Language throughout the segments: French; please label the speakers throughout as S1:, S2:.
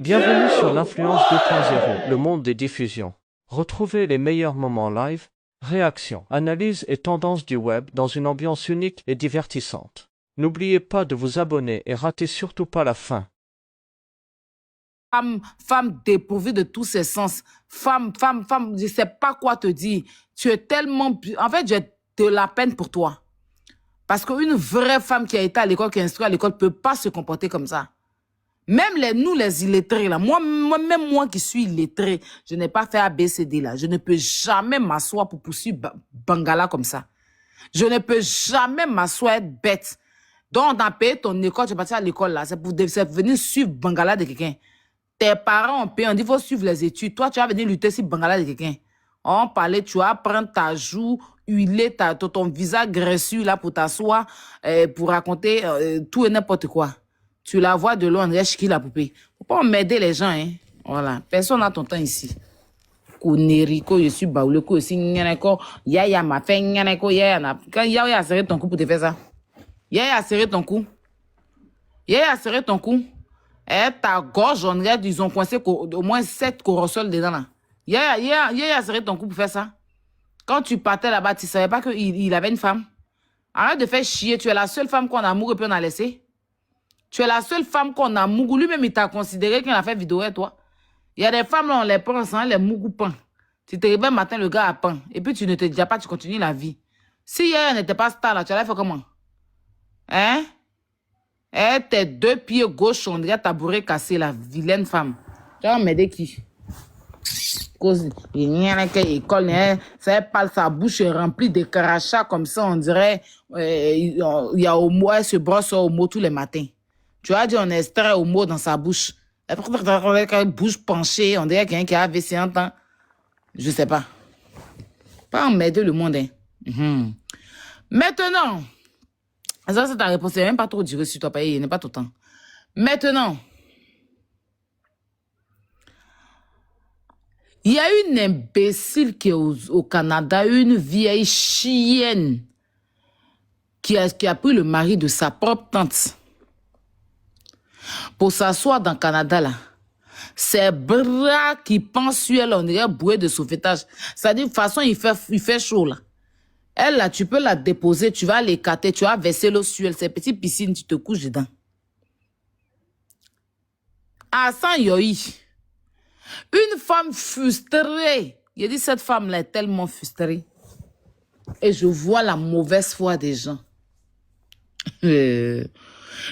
S1: Bienvenue sur l'Influence 2.0, le monde des diffusions. Retrouvez les meilleurs moments live, réactions, analyses et tendances du web dans une ambiance unique et divertissante. N'oubliez pas de vous abonner et ratez surtout pas la fin.
S2: Femme dépourvue de tous ses sens. Femme, je sais pas quoi te dire. Tu es tellement... En fait, j'ai de la peine pour toi. Parce qu'une vraie femme qui a été à l'école, qui est instruite à l'école, ne peut pas se comporter comme ça. Même nous, les illettrés, là, même moi qui suis illettré, je n'ai pas fait ABCD, là. Je ne peux jamais m'asseoir pour poursuivre Bangala comme ça. Je ne peux jamais m'asseoir être bête. Donc, on a payé ton école, tu es parti à l'école, là. C'est pour venir suivre Bangala de quelqu'un. Tes parents ont payé, on dit, il faut suivre les études. Toi, tu vas venir lutter sur Bangala de quelqu'un. On parlait, tu vas prendre ta joue, huiler ton visage graisseux, là, pour t'asseoir, pour raconter tout et n'importe quoi. Tu la vois de loin, on qui la poupée. Faut pas m'aider les gens, hein. Voilà. Personne n'a ton temps ici. Konériko, je suis baoulé, ko aussi, nyaneko, yaya m'a fait, nyaneko, yaya n'a. Quand yaya a serré ton cou pour te faire ça. Yaya a serré ton cou. Yaya a serré ton cou. Et ta gorge, on regarde, ils ont coincé au moins 7 corossoles dedans, là. Yaya a serré ton cou pour faire ça. Quand tu partais là-bas, tu savais pas qu'il avait une femme. Arrête de faire chier. Tu es la seule femme qu'on a mouru et puis on a laissé. Tu es la seule femme qu'on a mougou. Lui-même, il t'a considéré qu'il a fait vidéo avec toi. Il y a des femmes, là, on les prend sans les mougou pain. Tu te réveilles le matin, le gars a pain. Et puis, tu ne te dis pas, tu continues la vie. Si Yaya n'était pas star, là, tu allais faire comment? Hein? Eh, tes 2 pieds gauche, on dirait tabouret cassé, la vilaine femme. Tu vas m'aider qui? Cause, il n'y a qu'à école, ça parle, sa bouche est remplie de crachats comme ça, on dirait, il y a au mot, elle se brosse au mot tous les matins. Tu as dit, on extrait au mot dans sa bouche. Bouche penchée, on dirait quelqu'un qui a AVC un temps. Je sais pas. Pas en m'aider le monde, hein. Maintenant, ça c'est ta réponse, c'est même pas trop duré sur toi, il n'est pas tout le temps. Maintenant, il y a une imbécile qui est au Canada, une vieille chienne qui a pris le mari de sa propre tante pour s'asseoir dans le Canada, là. Ses bras qui pensent sur elle, on dirait bouée de sauvetage. C'est-à-dire, de toute façon, il fait chaud, là. Elle, là, tu peux la déposer, tu vas l'écarter, tu vas verser l'eau sur elle. Ces petites piscines, tu te couches dedans. Hassan Yohi, une femme frustrée. Il dit, cette femme-là est tellement frustrée. Et je vois la mauvaise foi des gens.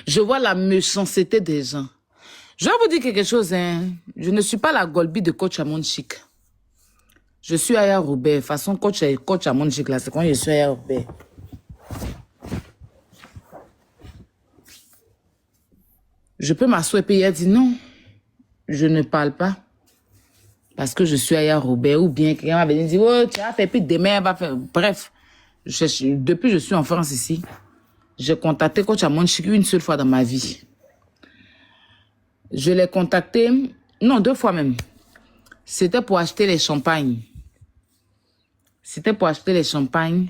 S2: Je vois la méchanceté des gens. Je vais vous dire quelque chose, hein. Je ne suis pas la Golbi de coach à mon chic. Je suis Aya Robert. De toute façon, coach à mon chic, là, c'est quand je suis Aya Robert. Je peux m'asseoir et elle dit non, je ne parle pas. Parce que je suis Aya Robert, ou bien quelqu'un va venir dire, oh, tu as fait, puis demain, elle va faire. Bref, depuis que je suis en France ici, j'ai contacté coach à mon chic une seule fois dans ma vie. Je l'ai contacté, non, 2 fois même. C'était pour acheter les champagnes. C'était pour acheter les champagnes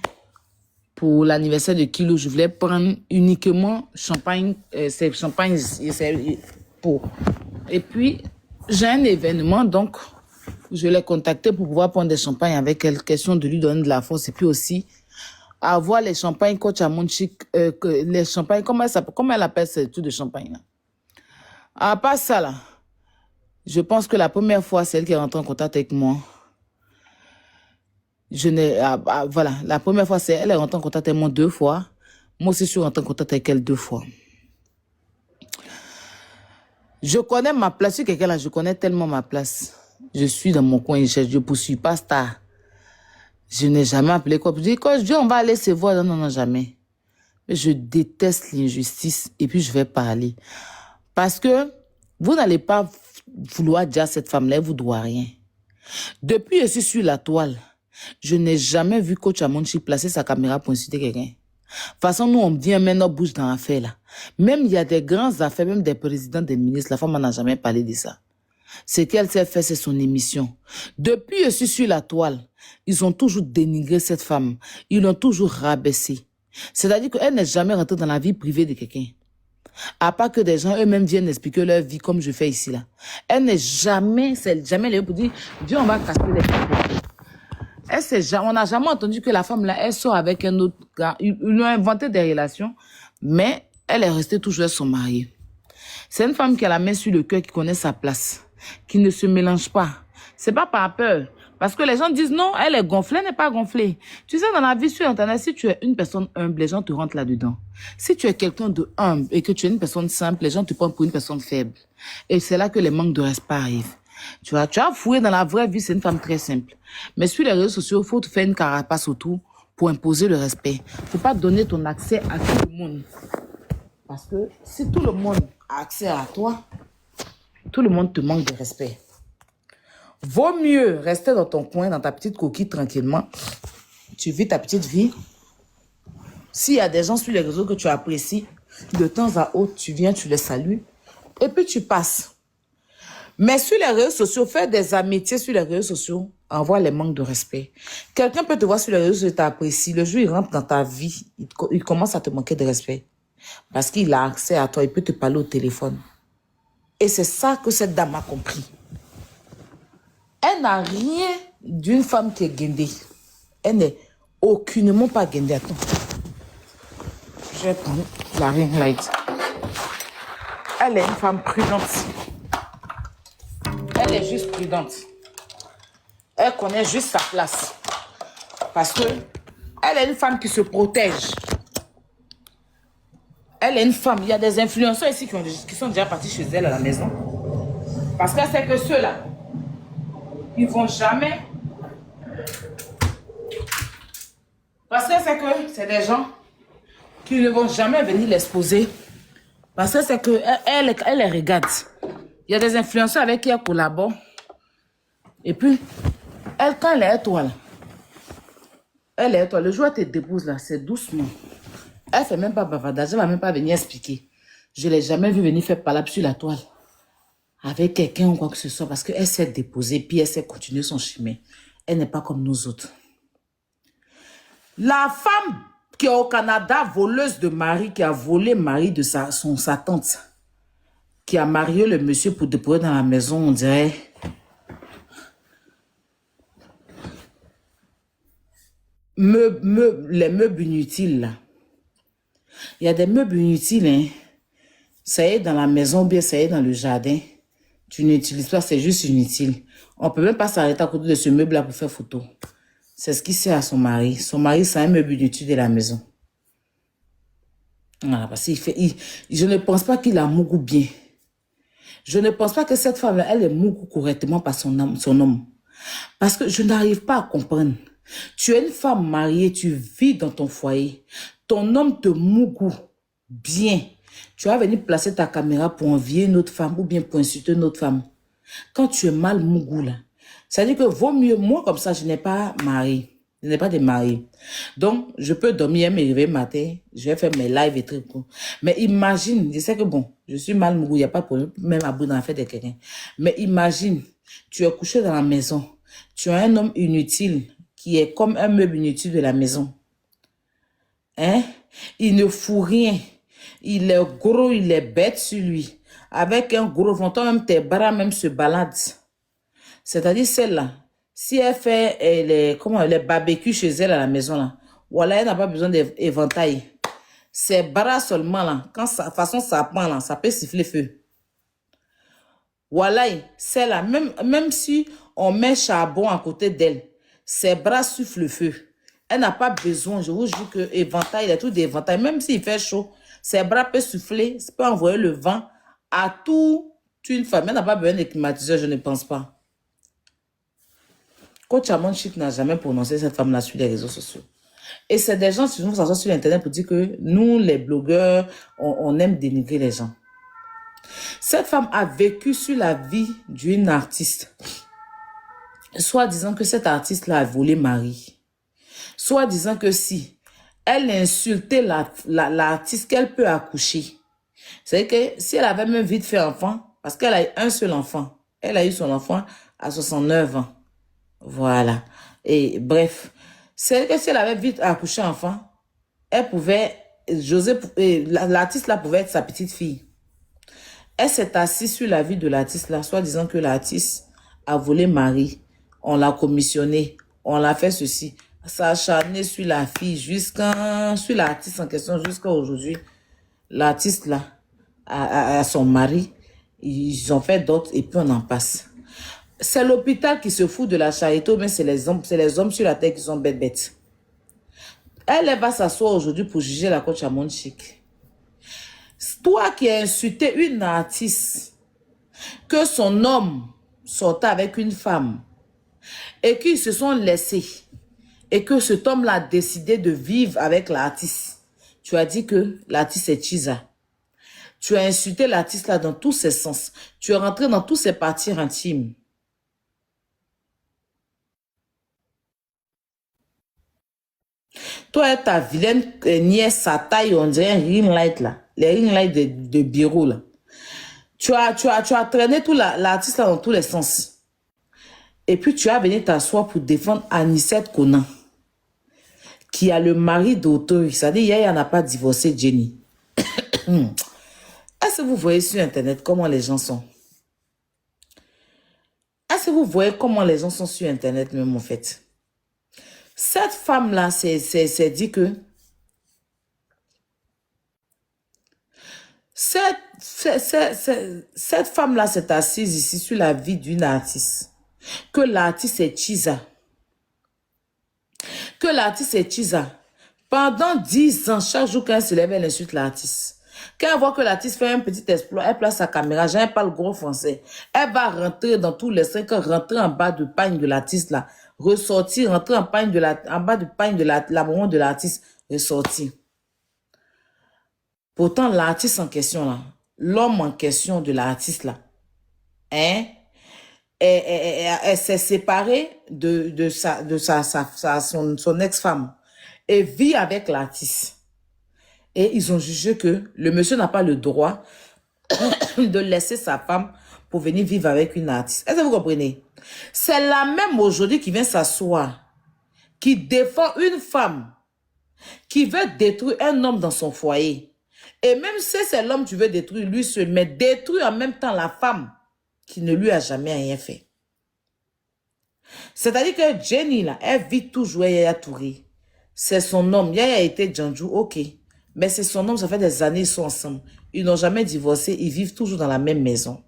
S2: pour l'anniversaire de Kilo. Je voulais prendre uniquement champagne, c'est champagne pour. Et puis, j'ai un événement, donc, je l'ai contacté pour pouvoir prendre des champagnes avec elle. Question de lui donner de la force. Et puis aussi, avoir les champagnes coach à mon chic, les champagnes, comment elle appelle ce truc de champagne là? À part ça là, je pense que la première fois, c'est elle qui est rentrée en contact avec moi. Voilà, la première fois, c'est elle est rentrée en contact avec moi 2 fois. Moi aussi, je suis rentrée en contact avec elle 2 fois. Je connais ma place. Je suis quelqu'un là, je connais tellement ma place. Je suis dans mon coin, je ne poursuis pas star. Je n'ai jamais appelé quoi. Je dis, quand je dis, on va aller se voir. Non, non, jamais. Mais je déteste l'injustice et puis je vais parler. Parce que vous n'allez pas vouloir dire à cette femme-là, elle vous doit rien. Depuis que je suis sur la toile, je n'ai jamais vu coach Amonchi placer sa caméra pour insulter quelqu'un. De toute façon, nous, on vient maintenant bouge dans l'affaire là. Même il y a des grandes affaires, même des présidents, des ministres, la femme n'en a jamais parlé de ça. Ce qu'elle sait faire, c'est son émission. Depuis que je suis sur la toile, ils ont toujours dénigré cette femme. Ils l'ont toujours rabaissée. C'est-à-dire qu'elle n'est jamais rentrée dans la vie privée de quelqu'un. À part que des gens eux-mêmes viennent expliquer leur vie comme je fais ici là. Elle n'est jamais, c'est jamais les pour dire, Dieu, on va casser les femmes. On n'a jamais entendu que la femme là, elle sort avec un autre gars. Ils lui ont inventé des relations, mais elle est restée toujours avec son mari. C'est une femme qui a la main sur le cœur, qui connaît sa place, qui ne se mélange pas. C'est pas par peur. Parce que les gens disent non, elle est gonflée, elle n'est pas gonflée. Tu sais, dans la vie sur Internet, si tu es une personne humble, les gens te rentrent là-dedans. Si tu es quelqu'un de humble et que tu es une personne simple, les gens te prennent pour une personne faible. Et c'est là que les manques de respect arrivent. Tu vois, tu as fouillé dans la vraie vie, c'est une femme très simple. Mais sur les réseaux sociaux, il faut te faire une carapace autour pour imposer le respect. Faut pas donner ton accès à tout le monde. Parce que si tout le monde a accès à toi, tout le monde te manque de respect. Vaut mieux rester dans ton coin, dans ta petite coquille, tranquillement. Tu vis ta petite vie. S'il y a des gens sur les réseaux que tu apprécies, de temps à autre, tu viens, tu les salues. Et puis tu passes. Mais sur les réseaux sociaux, faire des amitiés sur les réseaux sociaux envoie les manques de respect. Quelqu'un peut te voir sur les réseaux sociaux et t'apprécie. Le jour où il rentre dans ta vie, il commence à te manquer de respect. Parce qu'il a accès à toi, il peut te parler au téléphone. Et c'est ça que cette dame a compris. Elle n'a rien d'une femme qui est guindée. Elle n'est aucunement pas guindée. Attends. Je vais prendre la ring light. Elle est une femme prudente. Elle est juste prudente. Elle connaît juste sa place. Parce que elle est une femme qui se protège. Elle est une femme. Il y a des influenceurs ici qui sont déjà partis chez elle à la maison. Parce qu'elle sait que ceux-là, ils vont jamais. Parce qu'elle sait que c'est des gens qui ne vont jamais venir l'exposer. Parce que c'est que elle les regarde. Il y a des influenceurs avec qui elle collabore. Et puis, quand elle est toi, là, elle est toi. Le jour où elle te dépose là, c'est doucement. Elle ne fait même pas bavardage, elle ne va même pas venir expliquer. Je ne l'ai jamais vu venir faire palabre sur la toile avec quelqu'un ou quoi que ce soit parce qu'elle s'est déposée puis elle s'est continuer son chemin. Elle n'est pas comme nous autres. La femme qui est au Canada, voleuse de mari, qui a volé le mari de sa tante, qui a marié le monsieur pour déposer dans la maison, on dirait. Les meubles inutiles, là. Il y a des meubles inutiles, hein. Ça y est dans la maison, bien ça y est dans le jardin. Tu n'utilises pas, c'est juste inutile. On ne peut même pas s'arrêter à côté de ce meuble-là pour faire photo. C'est ce qui sert à son mari. Son mari, c'est un meuble inutile de la maison. Voilà, parce qu'il fait... je ne pense pas qu'il a Mougou bien. Je ne pense pas que cette femme-là, elle est Mougou correctement par son homme. Parce que je n'arrive pas à comprendre. Tu es une femme mariée, tu vis dans ton foyer. Ton homme te Mougou bien. Tu vas venir placer ta caméra pour envier une autre femme ou bien pour insulter une autre femme. Quand tu es mal Mougou là, ça veut dire que vaut mieux, moi comme ça, je n'ai pas mari. Je n'ai pas de mari. Donc, je peux dormir, me réveiller matin, je vais faire mes lives et trucs. Mais imagine, je sais que bon, je suis mal Mougou, il n'y a pas de problème, même à bout d'en faire de quelqu'un. Mais imagine, tu es couché dans la maison, tu as un homme inutile qui est comme un meuble inutile de la maison. Hein? Il ne fout rien. Il est gros, il est bête sur lui. Avec un gros ventre, même tes bras même se baladent. C'est-à-dire celle-là, si elle fait les barbecues chez elle à la maison, là, voilà, elle n'a pas besoin d'éventail. Ses bras seulement, là, quand sa façon ça prend, là, ça peut siffler feu. Voilà, celle-là, même si on met charbon à côté d'elle, ses bras soufflent le feu. Elle n'a pas besoin, je vous jure que éventail, il y a tout d'éventail. Même s'il fait chaud, ses bras peuvent souffler, ça peut envoyer le vent à toute une femme. Elle n'a pas besoin de climatiseur, je ne pense pas. Coach Amon Chic n'a jamais prononcé cette femme-là sur les réseaux sociaux. Et c'est des gens qui vont s'asseoir sur Internet pour dire que nous, les blogueurs, on aime dénigrer les gens. Cette femme a vécu sur la vie d'une artiste. Soit disant que cet artiste-là a volé Marie. Soit disant que si elle insultait l'artiste qu'elle peut accoucher. C'est que si elle avait même vite fait enfant, parce qu'elle a eu un seul enfant. Elle a eu son enfant à 69 ans. Voilà. Et bref, c'est que si elle avait vite accouché enfant, elle pouvait L'artiste là pouvait être sa petite fille. Elle s'est assise sur la vie de l'artiste là, soit disant que l'artiste a volé Marie. On l'a commissionné. On l'a fait ceci. Ça a acharné sur la fille sur l'artiste en question jusqu'à aujourd'hui. L'artiste là a son mari. Ils ont fait d'autres et puis on en passe. C'est l'hôpital qui se fout de la charité, mais c'est les hommes sur la terre qui sont bêtes. Elle va s'asseoir aujourd'hui pour juger la coach à Monde Chic. Toi qui as insulté une artiste, que son homme sortait avec une femme et qu'ils se sont laissés et que cet homme-là a décidé de vivre avec l'artiste. Tu as dit que l'artiste est Chiza. Tu as insulté l'artiste là dans tous ses sens. Tu es rentré dans tous ses parties intimes. Toi et ta vilaine nièce, sa taille, on dirait un ring light là. Les ring lights de bureau là. Tu as traîné tout l'artiste là dans tous les sens. Et puis tu as venu t'asseoir pour défendre Anissette Conan, qui a le mari d'auteur. C'est-à-dire, Yaya n'a pas divorcé Jenny. Est-ce que vous voyez sur Internet comment les gens sont? Est-ce que vous voyez comment les gens sont sur Internet même en fait? Cette femme-là, c'est dit que cette femme-là s'est assise ici sur la vie d'une artiste. Que l'artiste est Chiza. Que l'artiste est Chiza. Pendant 10 ans, chaque jour qu'elle se lève, elle insulte l'artiste. Quand elle voit que l'artiste fait un petit exploit, elle place sa caméra, j'aime pas le gros français. Elle va rentrer dans tous les 5 ans, rentrer en bas de pagne de l'artiste là, ressortir, rentrer en bas de pagne de la maman de l'artiste, ressortir. Pourtant, l'artiste en question là, l'homme en question de l'artiste là, hein, elle s'est séparée de son ex-femme et vit avec l'artiste. Et ils ont jugé que le monsieur n'a pas le droit de laisser sa femme pour venir vivre avec une artiste. Est-ce que vous comprenez? C'est la même aujourd'hui qui vient s'asseoir, qui défend une femme, qui veut détruire un homme dans son foyer. Et même si c'est l'homme que tu veux détruire, lui seul, mais détruire en même temps la femme qui ne lui a jamais rien fait. C'est-à-dire que Jenny, là, elle vit toujours Yaya Touré. C'est son homme. Yaya était Djanjou, ok. Mais c'est son homme, ça fait des années qu'ils sont ensemble. Ils n'ont jamais divorcé, ils vivent toujours dans la même maison.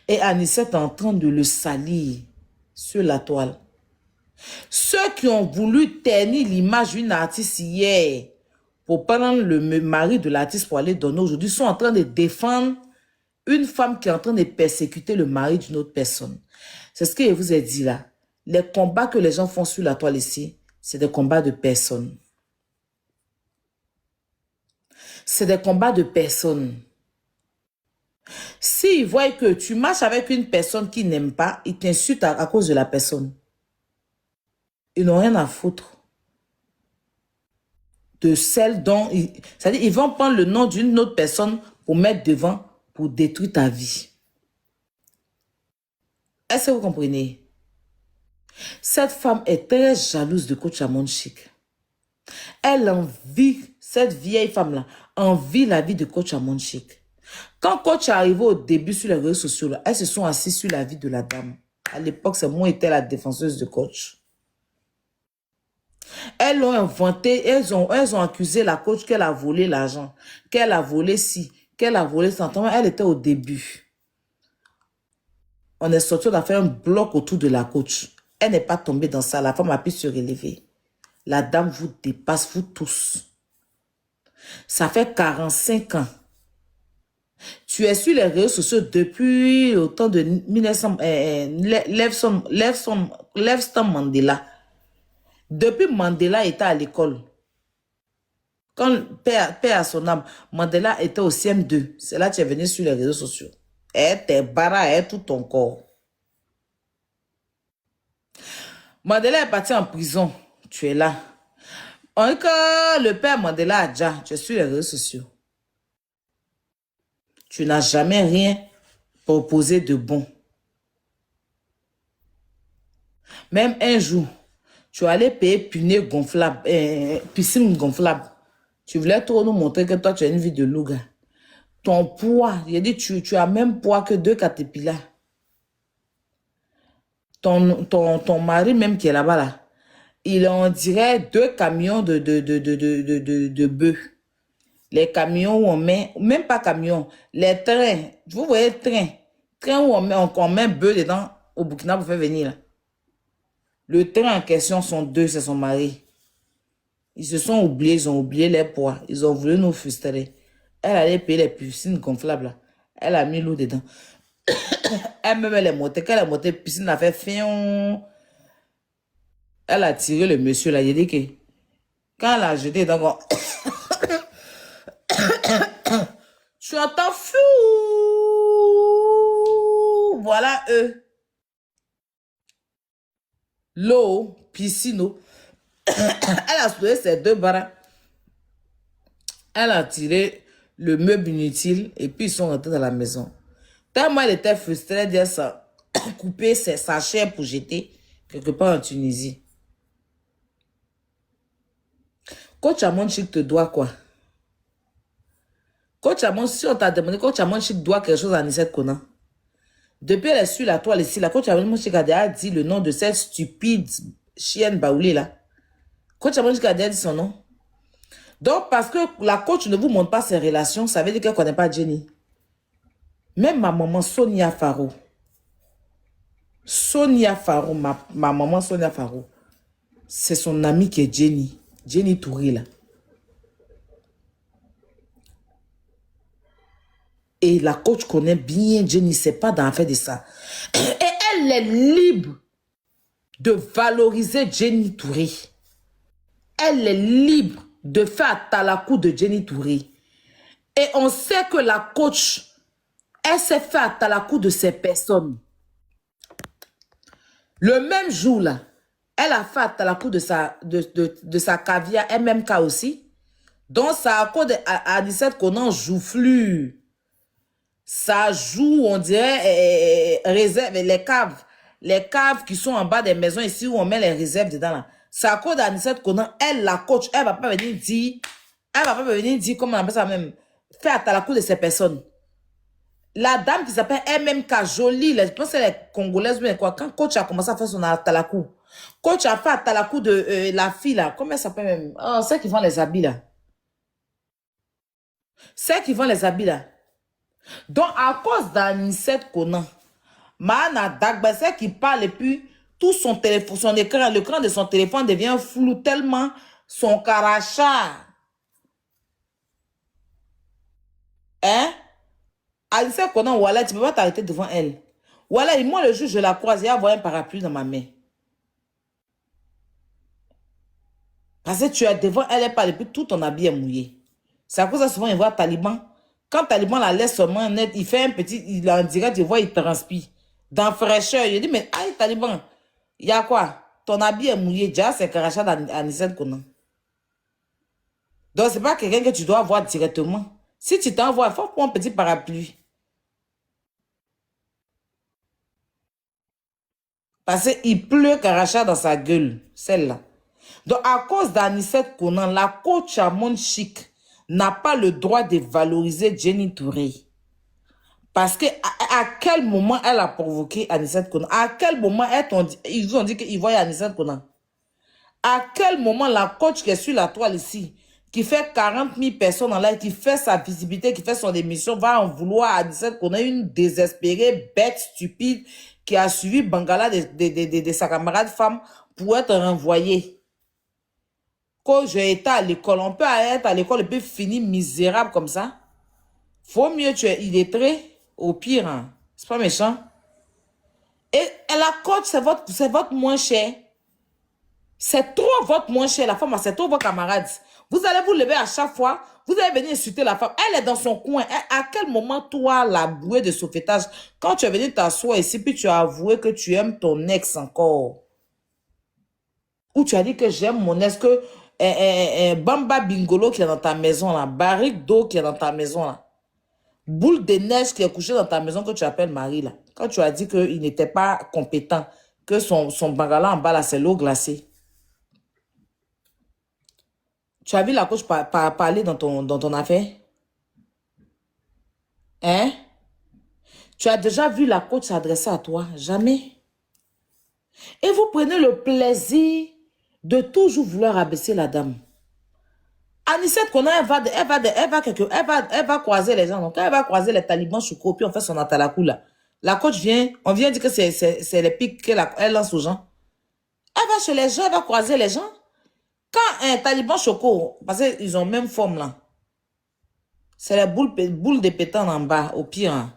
S2: Et Anissette est en train de le salir sur la toile. Ceux qui ont voulu ternir l'image d'une artiste hier pour prendre le mari de l'artiste pour aller donner aujourd'hui sont en train de défendre une femme qui est en train de persécuter le mari d'une autre personne. C'est ce que je vous ai dit là. Les combats que les gens font sur la toile ici, c'est des combats de personnes. C'est des combats de personnes. S'ils voient que tu marches avec une personne qui n'aime pas, ils t'insultent à cause de la personne. Ils n'ont rien à foutre de celle dont... C'est-à-dire, ils vont prendre le nom d'une autre personne pour mettre devant, pour détruire ta vie. Est-ce que vous comprenez? Cette femme est très jalouse de coach Monde Chic. Elle envie, cette vieille femme-là, envie la vie de coach Monde Chic. Quand coach est arrivé au début sur les réseaux sociaux, là, elles se sont assises sur la vie de la dame. À l'époque, c'est moi qui étais la défenseuse de coach. Elles l'ont inventé, elles ont accusé la coach qu'elle a volé l'argent, qu'elle a volé ci, qu'elle a volé ça. Elle était au début. On est sorti, on a fait un bloc autour de la coach. Elle n'est pas tombée dans ça. La femme a pu se relever. La dame vous dépasse, vous tous. Ça fait 45 ans. Tu es sur les réseaux sociaux depuis le temps de 1900, Nelson Mandela. Depuis Mandela était à l'école. Quand père à son âme, Mandela était au CM2. C'est là que tu es venu sur les réseaux sociaux. Et tes barras et tout ton corps. Mandela est parti en prison. Tu es là. Encore le père Mandela a déjà. Tu es sur les réseaux sociaux. Tu n'as jamais rien proposé de bon. Même un jour, tu allais payer piscine gonflable. Tu voulais trop nous montrer que toi, tu as une vie de louga. Ton poids, j'ai dit, tu as même poids que 2 caterpillars. Ton mari même qui est là-bas, là, il en dirait 2 camions de bœufs. Les camions où on met, même pas camions, les trains. Vous voyez le train. Train où on met bœuf dedans au Burkina pour faire venir, là. Le train en question sont 2, c'est son mari. Ils se sont oubliés, ils ont oublié les poids. Ils ont voulu nous frustrer. Elle allait payer les piscines gonflables, là. Elle a mis l'eau dedans. Elle-même, elle est montée. Quand elle est montée, piscine a fait fion. Elle a tiré le monsieur, là. Il a dit que quand elle a jeté dedans, tu entends fou. Voilà eux. L'eau, piscine, eau. Elle a soulevé ses 2 bras. Elle a tiré le meuble inutile et puis ils sont rentrés dans la maison. Tellement elle était frustrée d'elle couper sa chair pour jeter quelque part en Tunisie. Coach Amon Chic te doit quoi? Coach Amon, si on t'a demandé, Coach Amon Chic doit quelque chose à Anicette Konan. Depuis elle est sur la toile ici, la Coach Amon Chic a déjà dit le nom de cette stupide chienne baoulée là. Coach Amon Chic a déjà dit son nom. Donc, parce que la coach ne vous montre pas ses relations, ça veut dire qu'elle ne connaît pas Jenny. Même ma maman Sonia Faro. Ma maman Sonia Faro. C'est son amie qui est Jenny. Jenny Touré là. Et la coach connaît bien Jenny, c'est pas dans l'affaire de ça. Et elle est libre de valoriser Jenny Touré. Elle est libre de faire talakou de Jenny Touré. Et on sait que la coach, elle sait faire talakou de ces personnes. Le même jour là, elle a fait talakou de sa caviar MMK aussi. Donc ça a cause d'Anicette Konan joufflu. Ça joue, on dirait, réserve, les caves qui sont en bas des maisons ici où on met les réserves dedans là. C'est à cause d'Anicette Konan, elle, la coach, elle va pas venir dire, comment on appelle ça même, faire à la cour de ces personnes. La dame qui s'appelle MMK, jolie, je pense qu'elle est congolaise, mais quoi, quand coach a commencé à faire son atalakou, coach a fait atalakou de la fille là, comment elle s'appelle même? Oh, celle qui vend les habits là. Celle qui vend les habits là. Donc, à cause d'Anicette Konan, Mahana Dagba, celle qui parle et puis tout son téléphone, son écran, l'écran de son téléphone devient flou tellement son caractère. Hein? Anicette Konan, voilà, tu ne peux pas t'arrêter devant elle. Voilà, et moi le jour je la croise, il y a un parapluie dans ma main. Parce que tu es devant elle, elle parle et puis tout ton habit est mouillé. C'est à cause de ça, souvent, il voit Taliban. Quand Taliban la laisse seulement net, il fait un petit, il en direct, il voit, il transpire. Dans fraîcheur, il dit, mais aïe, Taliban, il y a quoi? Ton habit est mouillé, déjà, c'est Karachat d'Anicette Konan. Donc, c'est pas quelqu'un que tu dois voir directement. Si tu t'envoies, il faut prendre un petit parapluie. Parce qu'il pleut Karachat dans sa gueule, celle-là. Donc, à cause d'Anicette Konan, la coach à Monde Chic n'a pas le droit de valoriser Jenny Touré. Parce que à quel moment elle a provoqué Anicette Konan? À quel moment ils ont dit qu'ils voyaient Anicette Konan? À quel moment la coach qui est sur la toile ici, qui fait 40 000 personnes en live, qui fait sa visibilité, qui fait son émission, va en vouloir à Anicette Konan, une désespérée, bête, stupide, qui a suivi Bangala de sa camarade femme pour être renvoyée. Quand j'ai été à l'école, on peut être à l'école et puis finir misérable comme ça. Faut mieux tu es illettré, au pire. Hein. C'est pas méchant. Et la coach, c'est votre moins cher. C'est trop votre moins cher, la femme, c'est trop vos camarades. Vous allez vous lever à chaque fois, vous allez venir insulter la femme. Elle est dans son coin. À quel moment, toi, la bouée de sauvetage, quand tu es venu t'asseoir ici, puis tu as avoué que tu aimes ton ex encore. Ou tu as dit que j'aime mon ex, que Bamba Bingolo qui est dans ta maison, là, barrique d'eau qui est dans ta maison, là, boule de neige qui est couchée dans ta maison que tu appelles Marie, là. Quand tu as dit qu'il n'était pas compétent, que son bangala en bas, là, c'est l'eau glacée. Tu as vu la coach parler dans ton affaire? Hein? Tu as déjà vu la coach s'adresser à toi? Jamais. Et vous prenez le plaisir de toujours vouloir abaisser la dame. Anicette, qu'on a, elle va croiser les gens. Donc, quand elle va croiser les talibans choco, puis on fait son atalakou là. La coach vient, on vient dire que c'est les pics qu'elle lance aux gens. Elle va chez les gens, elle va croiser les gens. Quand un taliban choco, parce qu'ils ont même forme là, c'est les boules de pétard en bas, au pire. Hein.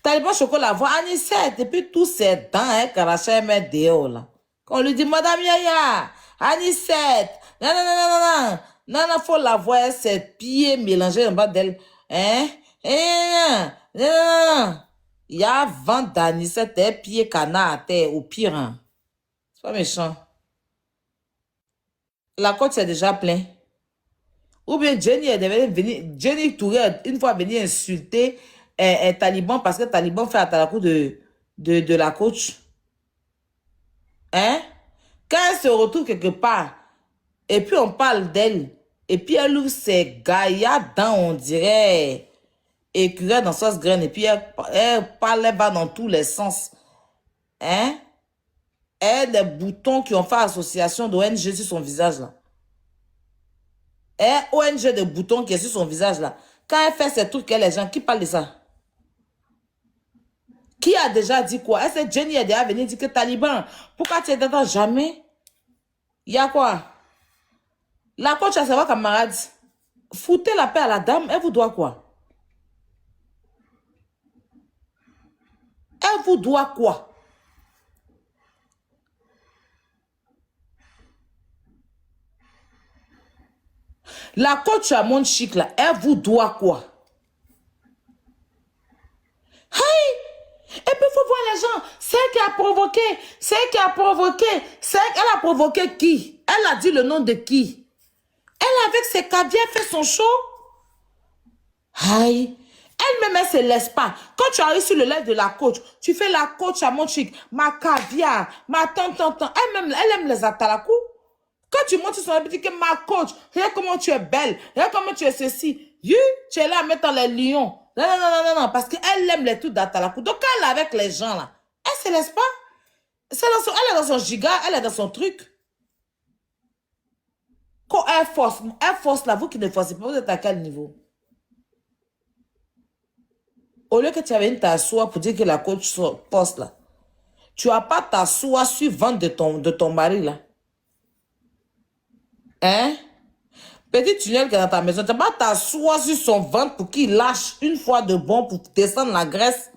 S2: Taliban choco la voit, Anicette, et puis tous ces dents, hein, Karacha, elle met dehors là. Quand on lui dit, Madame Yaya, Anicette, non, non, non, non, non, non. Non, non, faut la voir, ses pieds mélangés en bas d'elle. Hein? Hein? Non, non, non. Il y a vent d'Anicette, tes pieds canard à terre, au pire. Hein. C'est pas méchant. La côte c'est déjà plein. Ou bien Jenny est venue, Jenny Touré, une fois venue insulter un taliban parce que le taliban fait à la coup de la coach. Hein? Quand elle se retrouve quelque part, et puis on parle d'elle, et puis elle ouvre ses gaillards dans, on dirait, écureuil dans sauce graine, et puis elle parle, elle va dans tous les sens. Hein? Elle a des boutons qui ont fait association d'ONG sur son visage là. Elle ONG de boutons qui est sur son visage là. Quand elle fait ces trucs, les gens qui parlent de ça? Qui a déjà dit quoi? Est-ce que Jenny est déjà venue dire que Taliban, pourquoi tu es dedans? Jamais. Il y a quoi? La coach a savoir camarade. Foutez la paix à la dame, elle vous doit quoi? Elle vous doit quoi? La coach à mon chic là, elle vous doit quoi? Hey! Et puis il faut voir les gens. C'est elle qui a provoqué. C'est elle qui a provoqué. C'est elle a provoqué qui? Elle a dit le nom de qui? Elle avec ses caviars fait son show. Aïe. Elle-même, elle se laisse pas. Quand tu arrives sur le live de la coach, tu fais la coach à mon chic, ma caviar, ma tante. Elle-même, elle aime les atalakou. Quand tu montes sur son live, tu dis que ma coach, regarde comment tu es belle, regarde comment tu es ceci. Tu es là à mettre dans les lions. Non, non, non, non, non, parce qu'elle aime les trucs d'atalakou. Donc, quand elle est avec les gens là, elle se laisse pas. Elle est dans son giga, elle est dans son truc. Quand elle force là, vous qui ne forcez pas, vous êtes à quel niveau? Au lieu que tu avais une t'asseoir pour dire que la coach poste là, tu n'as pas t'asseoir sur le ventre de ton mari là. Hein? Petit tunnel qui est dans ta maison, tu n'as pas t'asseoir sur son ventre pour qu'il lâche une fois de bon pour descendre la graisse.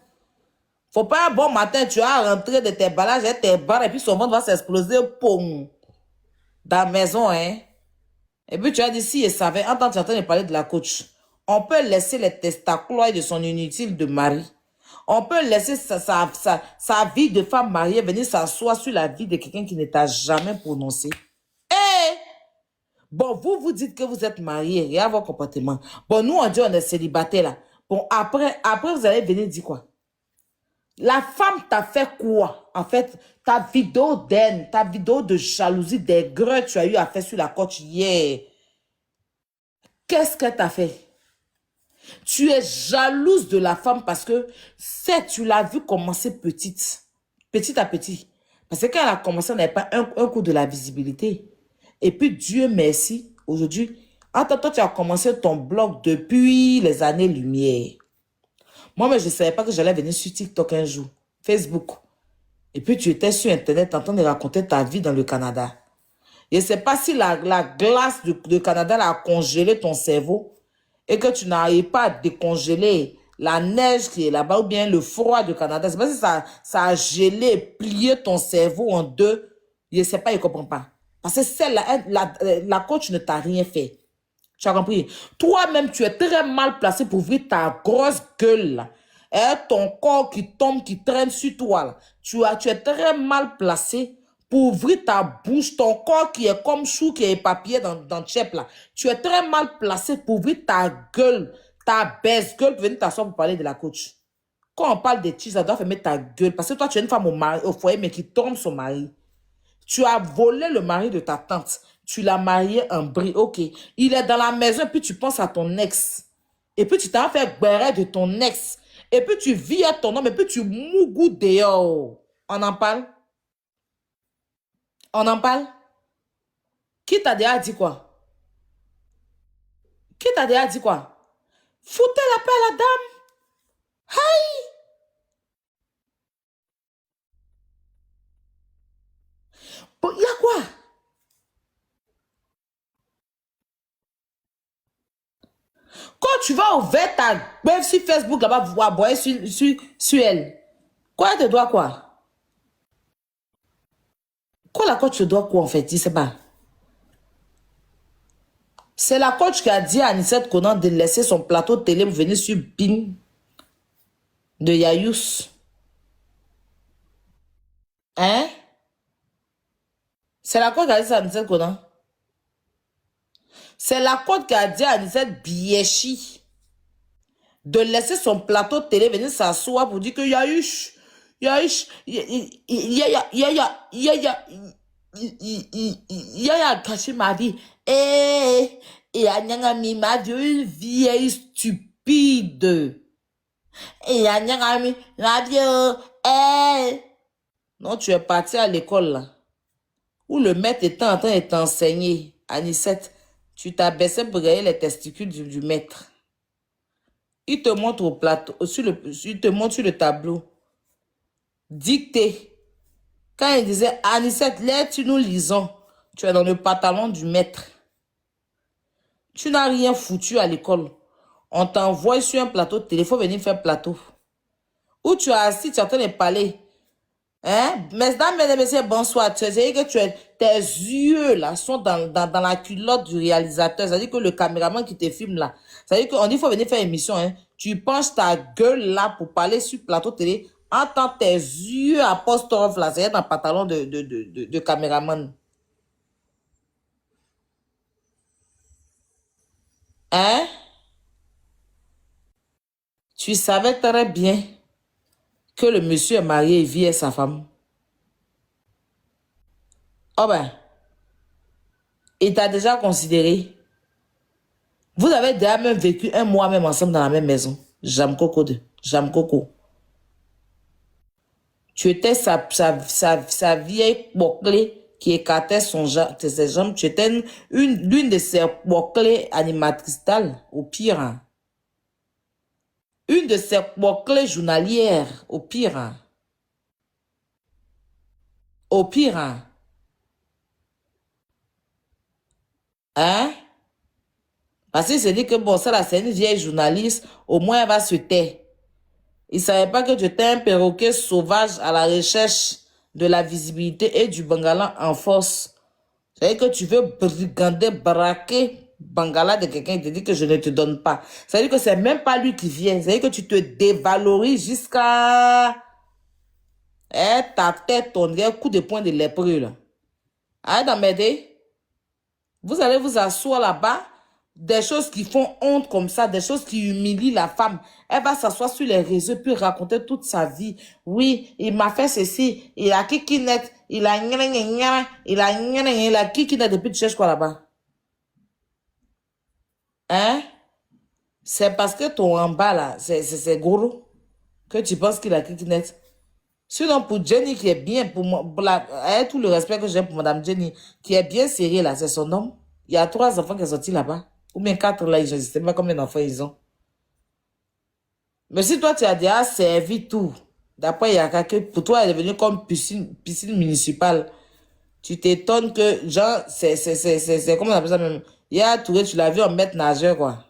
S2: Faut pas un bon matin, tu as rentré de tes ballages et tes barres et puis son ventre va s'exploser dans la maison, hein? Et puis tu as dit, si il savait, en tant que tu es en train de parler de la coach, on peut laisser les testacules de son inutile de mari. On peut laisser sa vie de femme mariée venir s'asseoir sur la vie de quelqu'un qui ne t'a jamais prononcé. Eh! Bon, vous dites que vous êtes marié, et à vos comportements. Bon, nous, on dit on est célibataire là. Bon, après vous allez venir dire quoi? La femme t'a fait quoi? En fait, ta vidéo d'haine, ta vidéo de jalousie, des greux que tu as eu à faire sur la côte hier. Qu'est-ce qu'elle t'a fait? Tu es jalouse de la femme parce que tu l'as vu commencer petite. Petit à petit. Parce que quand elle a commencé, elle n'avait pas un coup de la visibilité. Et puis, Dieu merci, aujourd'hui, toi, tu as commencé ton blog depuis les années-lumière. Moi, mais je ne savais pas que j'allais venir sur TikTok un jour, Facebook. Et puis, tu étais sur Internet en train de raconter ta vie dans le Canada. Je ne sais pas si la glace du Canada a congelé ton cerveau et que tu n'arrives pas à décongeler la neige qui est là-bas ou bien le froid du Canada. C'est pas si ça a gelé, plié ton cerveau en deux. Je ne sais pas, je ne comprends pas. Parce que celle-là, la coach ne t'a rien fait. Tu as compris? Toi-même, tu es très mal placé pour ouvrir ta grosse gueule. Là. Et ton corps qui tombe, qui traîne sur toi. Là. Tu es très mal placé pour ouvrir ta bouche. Ton corps qui est comme chou, qui est papier dans le chep. Là. Tu es très mal placé pour ouvrir ta gueule, ta baisse gueule pour venir t'asseoir pour parler de la coach. Quand on parle de tiges, ça doit fermer ta gueule. Parce que toi, tu es une femme au foyer, mais qui tombe son mari. Tu as volé le mari de ta tante. Tu l'as marié en bris. Ok. Il est dans la maison et puis tu penses à ton ex. Et puis tu t'en fait guérir de ton ex. Et puis tu vis à ton homme et puis tu mougou dehors. On en parle? On en parle? Qui t'a déjà dit quoi? Qui t'a déjà dit quoi? Foutez la paix à la dame. Aïe! Il y a quoi? Quand tu vas ouvrir ta meuf sur Facebook là-bas, voir boire sur elle. Quoi, elle te doit quoi? Quoi la coach te doit quoi en fait? Je sais pas. C'est la coach qui a dit à Anissette Conan de laisser son plateau de télé pour venir sur Bin de Yayous. Hein? C'est la coach qui a dit ça à Anissette Conan. C'est la coach qui a dit à Anissette Biechi de laisser son plateau de télé venir s'asseoir pour dire que Yayouch, Yaya a caché ma vie. Et a mis ma vie, une vieille stupide. Et a mis ma vie, Non, tu es parti à l'école là, où le maître était en train de t'enseigner. Anicette, tu t'abaissais pour regarder les testicules du maître. Il te montre au plateau, il te montre sur le tableau. Dicté. Quand il disait, Anicette, là, tu nous lisons. Tu es dans le pantalon du maître. Tu n'as rien foutu à l'école. On t'envoie sur un plateau de télé, il faut venir faire plateau. Où tu es assis, tu es en train de parler. Hein? Mesdames, mesdames, messieurs, bonsoir. Tu sais que tes yeux là sont dans la culotte du réalisateur. C'est-à-dire que le caméraman qui te filme là. C'est-à-dire qu'on dit qu'il faut venir faire émission. Hein? Tu penches ta gueule là pour parler sur le plateau de télé. Entends tes yeux apostrophes là. C'est dans le pantalon de caméraman. Hein? Tu savais très bien que le monsieur est marié et vit avec sa femme. Oh ben, il t'a déjà considéré. Vous avez déjà même vécu un mois même ensemble dans la même maison. Jam Coco. Tu étais sa vieille bouclée qui écartait ses jambes. Tu étais l'une de ses bouclées animatrices, au pire. Hein. Une de ses bouclées journalières, au pire. Hein. Au pire. Hein? Hein? Parce qu'il s'est dit que bon, ça là, c'est une vieille journaliste, au moins elle va se taire. Il ne savait pas que tu étais un perroquet sauvage à la recherche de la visibilité et du Bangala en force. C'est-à-dire que tu veux brigander, braquer Bangala de quelqu'un qui te dit que je ne te donne pas. C'est-à-dire que c'est même pas lui qui vient. C'est-à-dire que tu te dévalorises jusqu'à ta tête, ton coup de poing de lépreux là. Arrête d'emmerder. Vous allez vous asseoir là-bas. Des choses qui font honte comme ça, des choses qui humilient la femme. Elle va s'asseoir sur les réseaux puis raconter toute sa vie. Oui, il m'a fait ceci, il a kikinet, il a kikinet depuis tu cherches quoi là-bas? Hein? C'est parce que ton en bas là, c'est gros que tu penses qu'il a kikinet. Sinon pour Jenny qui est bien, avec tout le respect que j'ai pour Madame Jenny, qui est bien sérieux là, c'est son homme. Il y a 3 enfants qui sont sortis là-bas. Ou bien 4 là, je ne sais pas combien d'enfants ils ont. Mais si toi, tu as déjà servi tout, d'après Yaka, que pour toi, elle est devenue comme piscine municipale, tu t'étonnes que, genre, c'est comment on appelle ça même? Yaya Touré, tu l'as vu en maître nageur, quoi.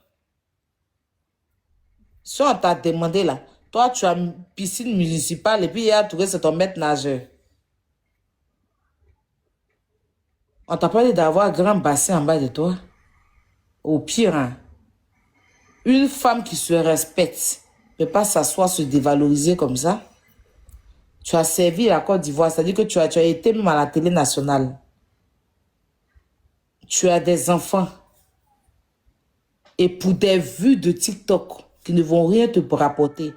S2: Si on t'a demandé là, toi, tu as une piscine municipale et puis Yaya Touré, c'est ton maître nageur. On t'a parlé d'avoir un grand bassin en bas de toi. Au pire, hein. Une femme qui se respecte ne peut pas s'asseoir, se dévaloriser comme ça. Tu as servi la Côte d'Ivoire, c'est-à-dire que tu as été même à la télé nationale. Tu as des enfants. Et pour des vues de TikTok qui ne vont rien te rapporter,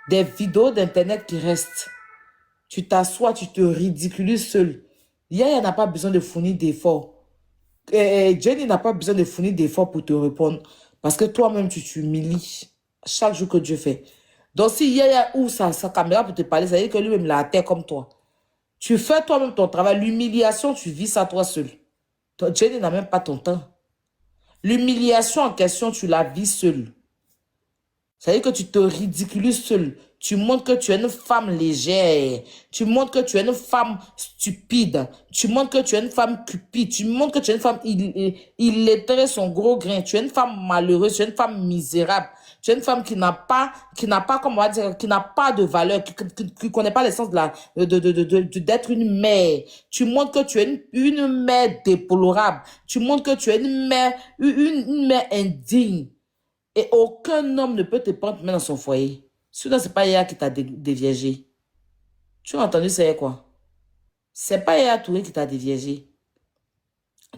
S2: des vidéos d'Internet qui restent, tu t'assois, tu te ridiculises seul. Yaya n'a pas besoin de fournir d'efforts. Jenny n'a pas besoin de fournir d'efforts pour te répondre. Parce que toi-même, tu t'humilies chaque jour que Dieu fait. Donc, si Yaya ouvre sa caméra pour te parler, ça veut dire que lui-même, il a la terre comme toi. Tu fais toi-même ton travail. L'humiliation, tu vis ça toi seul. Jenny n'a même pas ton temps. L'humiliation en question, tu la vis seule. Ça veut dire que tu te ridiculises seul. Tu montres que tu es une femme légère. Tu montres que tu es une femme stupide. Tu montres que tu es une femme cupide. Tu montres que tu es une femme illettrée, son gros grain. Tu es une femme malheureuse. Tu es une femme misérable. Tu es une femme qui n'a pas, comment on va dire, qui n'a pas de valeur, qui connaît pas l'essence d'être une mère. Tu montres que tu es une mère déplorable. Tu montres que tu es une mère indigne. Et aucun homme ne peut te prendre main dans son foyer. Sinon, c'est pas Yaya qui t'a déviégé. Tu as entendu, c'est quoi? C'est pas Yaya Touré qui t'a déviégé.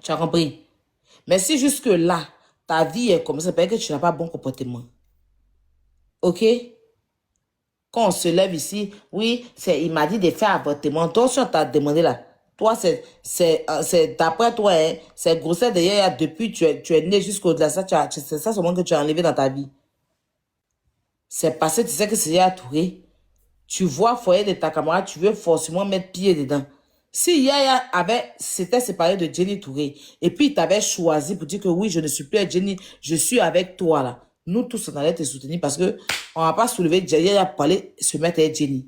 S2: Tu as compris? Mais si jusque-là, ta vie est comme ça, ça veut dire que tu n'as pas bon comportement. Ok? Quand on se lève ici, oui, il m'a dit de faire avortement. Toi, si on t'a demandé là, toi, c'est d'après toi, hein, c'est grossesse de Yaya depuis tu es né jusqu'au-delà. C'est ça seulement que tu as enlevé dans ta vie. C'est parce que tu sais que c'est Yaya Touré. Tu vois le foyer de ta camarade, tu veux forcément mettre pied dedans. Si Yaya s'était séparé de Jenny Touré, et puis il t'avait choisi pour dire que oui, je ne suis plus avec Jenny, je suis avec toi là. Nous tous, on allait te soutenir parce que on va pas soulever Yaya pour aller se mettre avec Jenny.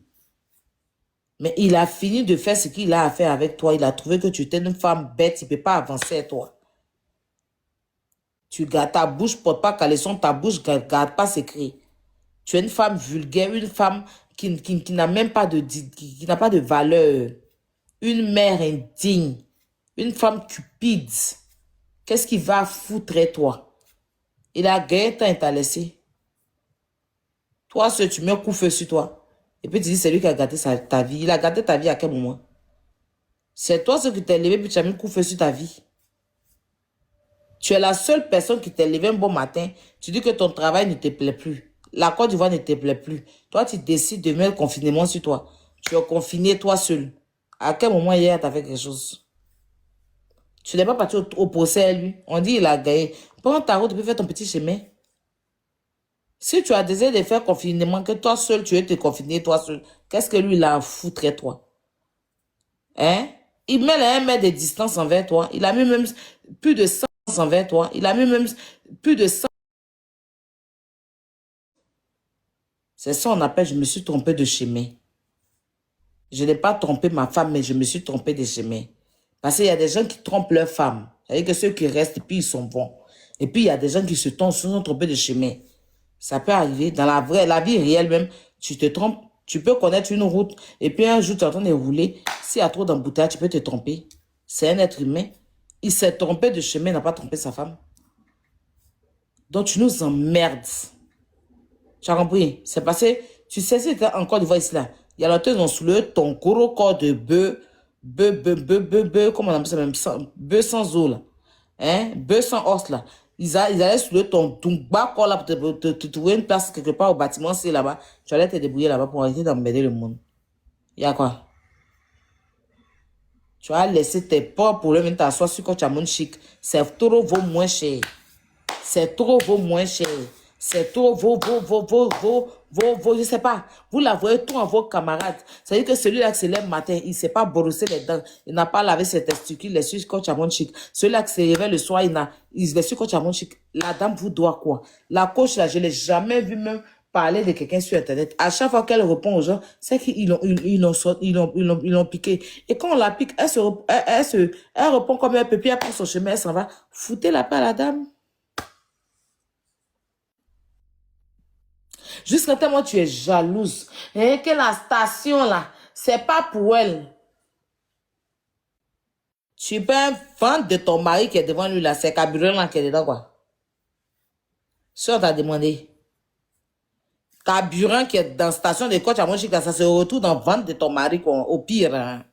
S2: Mais il a fini de faire ce qu'il a à faire avec toi. Il a trouvé que tu étais une femme bête, il ne peut pas avancer avec toi. Tu gardes ta bouche, porte pas caleçon, ta bouche garde pas secret. Tu es une femme vulgaire, une femme qui n'a même pas qui n'a pas de valeur. Une mère indigne. Une femme cupide. Qu'est-ce qu'il va foutre, toi? Il a gagné temps et t'a laissé. Toi, tu mets un coup de feu sur toi. Et puis tu dis, c'est lui qui a gâté ta vie. Il a gâté ta vie à quel moment? C'est toi ce qui t'es levé puis tu as mis un coup de feu sur ta vie. Tu es la seule personne qui t'est levée un bon matin. Tu dis que ton travail ne te plaît plus. La Côte d'Ivoire ne te plaît plus. Toi, tu décides de mettre le confinement sur toi. Tu es confiné toi seul. À quel moment hier, tu as fait quelque chose? Tu n'es pas parti au procès à lui. On dit il a gagné. Prends ta route et puis fais ton petit chemin. Si tu as désiré de faire confinement, que toi seul, tu veux te confiner toi seul, qu'est-ce que lui, il a à foutre, toi? Hein? Il met les 1 mètre de distance envers toi. Il a mis même plus de 100 envers toi. Il a mis même plus de 100. C'est ça on appelle, je me suis trompé de chemin. Je n'ai pas trompé ma femme, mais je me suis trompé de chemin. Parce qu'il y a des gens qui trompent leur femme. C'est-à-dire que ceux qui restent, et puis ils sont bons. Et puis il y a des gens qui se sont trompés de chemin. Ça peut arriver. Dans la vie réelle même, tu te trompes. Tu peux connaître une route. Et puis un jour, tu es en train de rouler. S'il y a trop d'embouteillages, tu peux te tromper. C'est un être humain. Il s'est trompé de chemin, il n'a pas trompé sa femme. Donc tu nous emmerdes. Tu as compris? C'est passé. Tu sais, si tu es encore de voir ici là. Il y a l'autre, ils ont soulevé ton gros corps de bœuf. Comment on appelle ça même? Bœuf sans eau là. Hein? Bœuf sans os là. Ils allaient soulever ton bas corps là pour te trouver une place quelque part au bâtiment, c'est là-bas. Tu allais te débrouiller là-bas pour arrêter d'emmerder le monde. Il y a quoi? Tu as laissé tes pauvres pour venir t'asseoir sur quand tu as mon chic. C'est trop vaut moins cher. C'est trop vaut moins cher. C'est trop je sais pas. Vous la voyez tout en vos camarades. C'est-à-dire que celui-là qui se lève le matin, il ne s'est pas brossé les dents. Il n'a pas lavé ses testicules, il est sur quand tu as mon chic. Celui-là qui se réveille le soir, il est sur quand tu as mon chic. La dame vous doit quoi? La coach là, je ne l'ai jamais vu même parler de quelqu'un sur Internet. À chaque fois qu'elle répond aux gens, c'est qu'ils l'ont piqué. Et quand on la pique, elle répond comme elle peut, puis elle prend son chemin, elle s'en va. Foutez la paix à la dame. Jusqu'à tellement tu es jalouse. Et que la station là, c'est pas pour elle. Tu peux vendre de ton mari qui est devant lui là, c'est carburant là qui est dedans quoi. Si on t'a demandé. Carburant qui est dans la station de coach à mon chic là, ça se retrouve dans vente de ton mari au pire. Hein.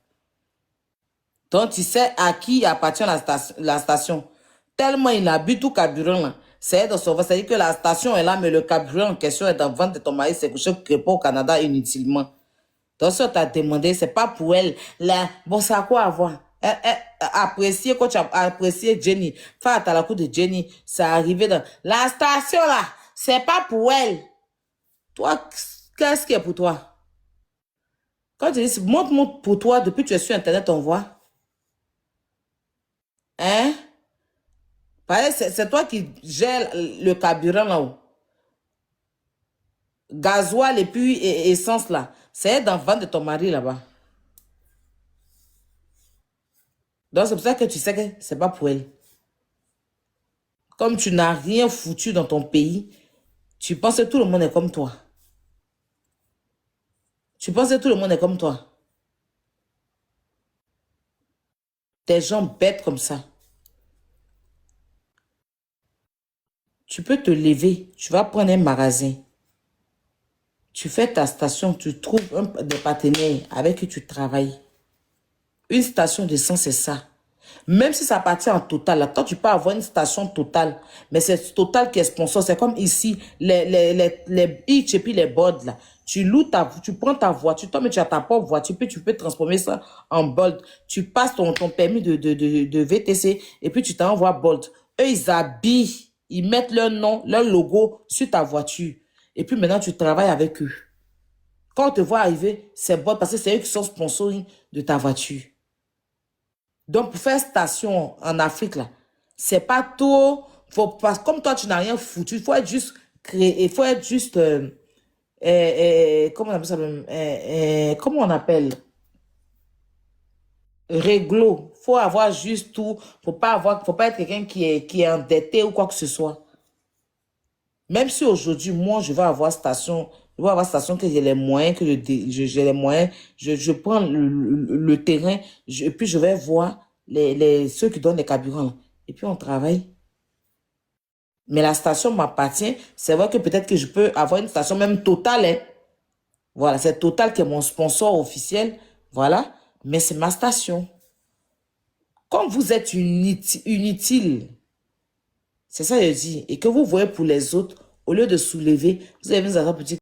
S2: Donc tu sais à qui appartient la station. Tellement il a bu tout carburant là. C'est dans son ventre. C'est-à-dire que la station est là, mais le carburant en question est dans le ventre de ton mari. C'est quelque chose qui répond au Canada inutilement. Donc, ça t'a demandé, c'est pas pour elle. Là, bon, ça a quoi à voir? Apprécier, quand tu as apprécié Jenny, faire à la cour de Jenny, c'est arrivé dans la station là, c'est pas pour elle. Toi, qu'est-ce qui est pour toi? Quand tu dis, montre pour toi, depuis que tu es sur Internet, on voit. Hein? C'est toi qui gères le carburant là-haut. Gasoil et puis essence là. C'est dans le ventre de ton mari là-bas. Donc c'est pour ça que tu sais que c'est pas pour elle. Comme tu n'as rien foutu dans ton pays, tu penses que tout le monde est comme toi. Tu penses que tout le monde est comme toi. Des gens bêtes comme ça. Tu peux te lever, tu vas prendre un magasin. Tu fais ta station, tu trouves des partenaires avec qui tu travailles. Une station d'essence, c'est ça. Même si ça appartient en Total, là, toi, tu peux avoir une station Total, mais c'est Total qui est sponsor. C'est comme ici, les Hitch et puis les Bold, là. Tu prends ta voiture, toi, mais tu as ta propre voiture, puis tu peux transformer ça en Bold. Tu passes ton permis de VTC, et puis tu t'envoies Bold. Eux, ils habillent, ils mettent leur nom, leur logo sur ta voiture. Et puis maintenant, tu travailles avec eux. Quand on te voit arriver, c'est Bold parce que c'est eux qui sont sponsors de ta voiture. Donc, pour faire station en Afrique, là, c'est pas tout. Comme toi, tu n'as rien foutu, il faut être juste créé, il faut être juste. Comment on appelle ça même? Comment on appelle? Réglo. Faut avoir juste tout. Faut pas être quelqu'un qui est endetté ou quoi que ce soit. Même si aujourd'hui, moi, je vais avoir station que j'ai les moyens, j'ai les moyens, je prends le terrain, et puis je vais voir ceux qui donnent les carburants, là. Et puis on travaille. Mais la station m'appartient. C'est vrai que peut-être que je peux avoir une station même Total, hein. Voilà, c'est Total qui est mon sponsor officiel. Voilà. Mais c'est ma station. Comme vous êtes inutile, c'est ça que je dis, et que vous voyez pour les autres, au lieu de soulever, vous avez mis à petit